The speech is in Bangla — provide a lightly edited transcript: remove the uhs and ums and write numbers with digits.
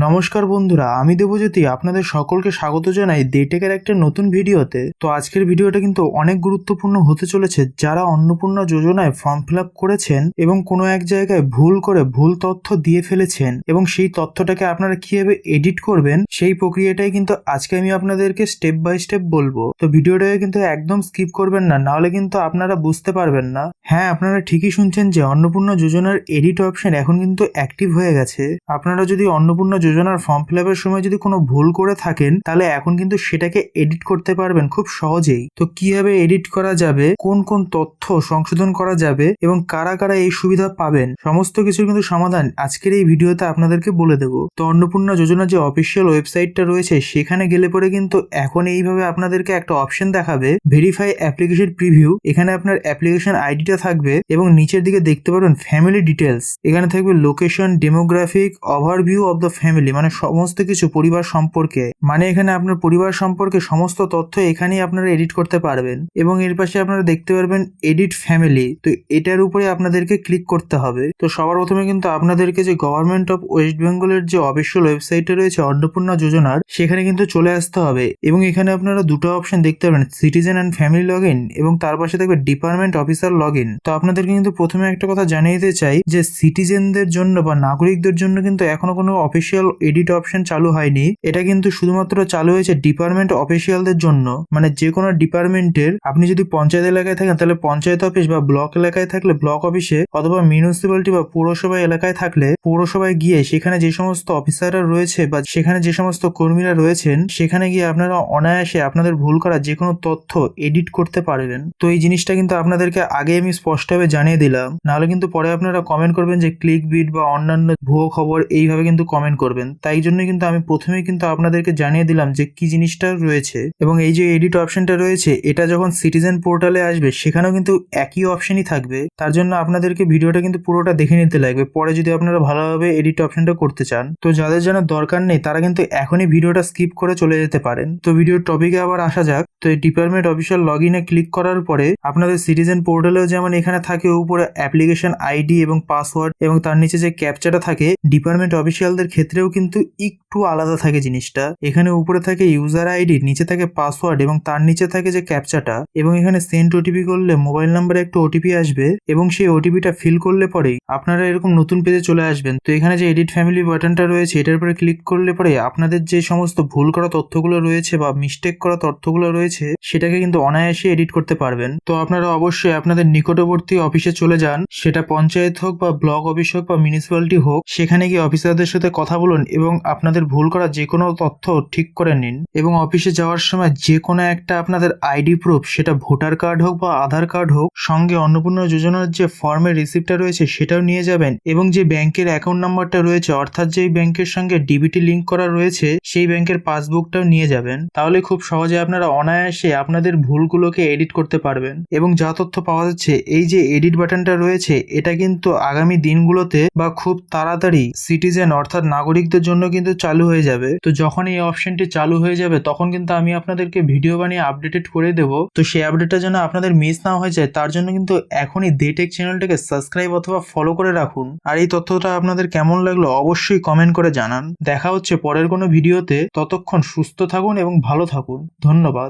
নমস্কার বন্ধুরা, আমি দেবজ্যোতি আপনাদের সকলকে স্বাগত জানাই ডেটেকের একটা নতুন ভিডিওতে। তো আজকের ভিডিওটা কিন্তু অনেক গুরুত্বপূর্ণ হতে চলেছে। যারা অন্নপূর্ণা যোজনায় ফর্ম ফিল আপ করেছেন এবং কোনো এক জায়গায় ভুল করে ভুল তথ্য দিয়ে ফেলেছেন এবং সেই তথ্যটাকে আপনারা কিভাবে এডিট করবেন সেই প্রক্রিয়াটাই কিন্তু আজকে আমি আপনাদেরকে স্টেপ বাই স্টেপ বলবো। তো ভিডিওটাকে কিন্তু একদম স্কিপ করবেন না, নাহলে কিন্তু আপনারা বুঝতে পারবেন না। হ্যাঁ, আপনারা ঠিকই শুনছেন যে অন্নপূর্ণা যোজনার এডিট অপশন এখন কিন্তু অ্যাক্টিভ হয়ে গেছে। আপনারা যদি অন্নপূর্ণা যোজনার ফর্ম ফিল আপের সময় যদি কোনো ভুল করে থাকেন তাহলে এখন কিন্তু সেটাকে এডিট করতে পারবেন খুব সহজেই। তো কিভাবে এডিট করা যাবে, কোন কোন তথ্য সংশোধন করা যাবে এবং কারা কারা এই সুবিধা পাবেন, সমস্ত কিছুর কিন্তু সমাধান আজকের এই ভিডিওতে আপনাদেরকে বলে দেবো। তো অন্নপূর্ণা যোজনার যে অফিসিয়াল ওয়েবসাইটটা রয়েছে সেখানে গেলে পরে কিন্তু এখন এইভাবে আপনাদেরকে একটা অপশন দেখাবে, ভেরিফাই অ্যাপ্লিকেশন প্রিভিউ। এখানে আপনার অ্যাপ্লিকেশন আইডিটা থাকবে এবং নিচের দিকে দেখতে পারবেন ফ্যামিলি ডিটেলস। এখানে থাকবে location, demographic, overview of the family, মানে সমস্ত কিছু পরিবার সম্পর্কে। মানে এখানে আপনার পরিবার সম্পর্কে সমস্ত তথ্য এখানেই আপনারা এডিট করতে পারবেন। এবং এর পাশে আপনারা দেখতে পারবেন এডিট ফ্যামিলি। তো এটার উপরে আপনাদেরকে ক্লিক করতে হবে। তো সবার প্রথমে কিন্তু আপনাদেরকে যে গভর্নমেন্ট অফ ওয়েস্ট বেঙ্গলের যে অফিসিয়াল ওয়েবসাইটটা রয়েছে অন্নপূর্ণা যোজনার, সেখানে কিন্তু চলে আসতে হবে। এবং এখানে আপনারা দুটো অপশন দেখতে পাবেন, citizen and family log in এবং তার পাশে থাকবে ডিপার্টমেন্ট অফিসার লগ ইন। তো আপনাদেরকে কিন্তু প্রথমে একটা কথা জানিয়ে দিতে চাই যে সিটিজেনদের জন্য বা নাগরিকদের জন্য কিন্তু এখনো কোনো অফিসিয়াল এডিট অপশন চালু হয়নি। এটা কিন্তু শুধুমাত্র চালু হয়েছে ডিপার্টমেন্ট অফিসিয়ালদের জন্য। মানে যে কোনো ডিপার্টমেন্টের, আপনি যদি পঞ্চায়েত এলাকায় থাকেন তাহলে পঞ্চায়েত অফিস, বা ব্লক এলাকায় থাকলে ব্লক অফিসে, অথবা মিউনিসিপ্যালিটি বা পৌরসভা এলাকায় থাকলে পৌরসভায় গিয়ে সেখানে যে সমস্ত অফিসাররা রয়েছে বা সেখানে যে সমস্ত কর্মীরা রয়েছেন সেখানে গিয়ে আপনারা অনায়াসে আপনাদের ভুল করা যে কোনো তথ্য এডিট করতে পারবেন। তো এই জিনিসটা কিন্তু আপনাদেরকে আগে আমি স্পষ্টভাবে জানিয়ে দিলাম, নাহলে কিন্তু পরে আপনারা কমেন্ট করবেন যে ক্লিক বিট বা অন্যান্য ভুয়ো খবর এইভাবে কিন্তু কমেন্ট করবেন। তাই জন্য কিন্তু আমি প্রথমেই কিন্তু আপনাদেরকে জানিয়ে দিলাম যে কি জিনিসটা রয়েছে। এবং এই যে এডিট অপশনটা রয়েছে এটা যখন সিটিজেন পোর্টালে আসবে সেখানেও কিন্তু একই অপশনই থাকবে। তার জন্য আপনাদেরকে ভিডিওটা কিন্তু পুরোটা দেখে নিতে লাগবে, পরে যদি আপনারা ভালোভাবে এডিট অপশনটা করতে চান। তো যাদের জানার দরকার নেই তারা কিন্তু এখনই ভিডিওটা স্কিপ করে চলে যেতে পারেন। তো ভিডিওর টপিকে আবার আসা যাক। তো এই ডিপার্টমেন্ট অফিসিয়াল লগ ইনে ক্লিক করার পরে আপনাদের সিটিজেন পোর্টালেও যেমন এখানে থাকে উপরে অ্যাপ্লিকেশন আইডি এবং পাসওয়ার্ড এবং তার নিচে যে ক্যাপচাটা থাকে, ডিপার্টমেন্ট অফিসিয়ালদের ক্ষেত্রেও কিন্তু একটু আলাদা থাকে জিনিসটা। এখানে উপরে থাকে ইউজার আইডি, নিচে থাকে পাসওয়ার্ড এবং তার নিচে থাকে যে ক্যাপচাটা। এবং এখানে সেন্ড ওটিপি করলে মোবাইল নাম্বারে একটা ওটিপি আসবে এবং সেই ওটিপিটা ফিল করলে পরেই আপনারা এরকম নতুন পেজে চলে আসবেন। তো এখানে যে এডিট ফ্যামিলি বাটনটা রয়েছে এটার উপরে ক্লিক করলে পরে আপনাদের যে সমস্ত ভুল করা তথ্যগুলো রয়েছে বা মিস্টেক করা তথ্যগুলো রয়েছে সেটাকে কিন্তু অনায়াসে এডিট করতে পারবেন। তো আপনারা অবশ্যই আপনাদের নিকটবর্তী অফিসে চলে যান, সেটা পঞ্চায়েত হোক বা ব্লক অফিস হোক বা মিউনিসিপ্যালিটি হোক, সেখানে গিয়ে অফিসারদের সাথে কথা বলুন এবং আপনাদের ভুল করা যে কোনো তথ্য ঠিক করে নিন। এবং অফিসে যাওয়ার সময় যে কোনো একটা আপনাদের আইডি প্রুফ, সেটা ভোটার কার্ড হোক বা আধার কার্ড হোক, সঙ্গে অন্নপূর্ণা যোজনার যে ফর্মের রিসিপ্টটা রয়েছে সেটাও নিয়ে যাবেন। এবং যে ব্যাংকের অ্যাকাউন্ট নাম্বারটা রয়েছে, অর্থাৎ যেই ব্যাংকের সঙ্গে ডিবিটি লিঙ্ক করা রয়েছে সেই ব্যাংকের পাসবুকটাও নিয়ে যাবেন। তাহলে খুব সহজে আপনারা অনায়াসে আপনাদের ভুলগুলোকে এডিট করতে পারবেন। এবং যা তথ্য পাওয়া যাচ্ছে, এই যে এডিট বাটনটা রয়েছে এটা কিন্তু আগামী দিনগুলোতে বা খুব তাড়াতাড়ি সিটিজেন অর্থাৎ নাগরিকদের জন্য কিন্তু চালু হয়ে যাবে। তো যখন এই অপশনটি চালু হয়ে যাবে তখন কিন্তু আমি আপনাদেরকে ভিডিও বানিয়ে আপডেটেড করে দেবো। তো সেই আপডেটটা যেন আপনাদের মিস না হয়ে যায় তার জন্য কিন্তু এখনই ডেটেক চ্যানেলটাকে সাবস্ক্রাইব অথবা ফলো করে রাখুন। আর এই তথ্যটা আপনাদের কেমন লাগলো অবশ্যই কমেন্ট করে জানান। দেখা হচ্ছে পরের কোনো ভিডিওতে, ততক্ষণ সুস্থ থাকুন এবং ভালো থাকুন। ধন্যবাদ।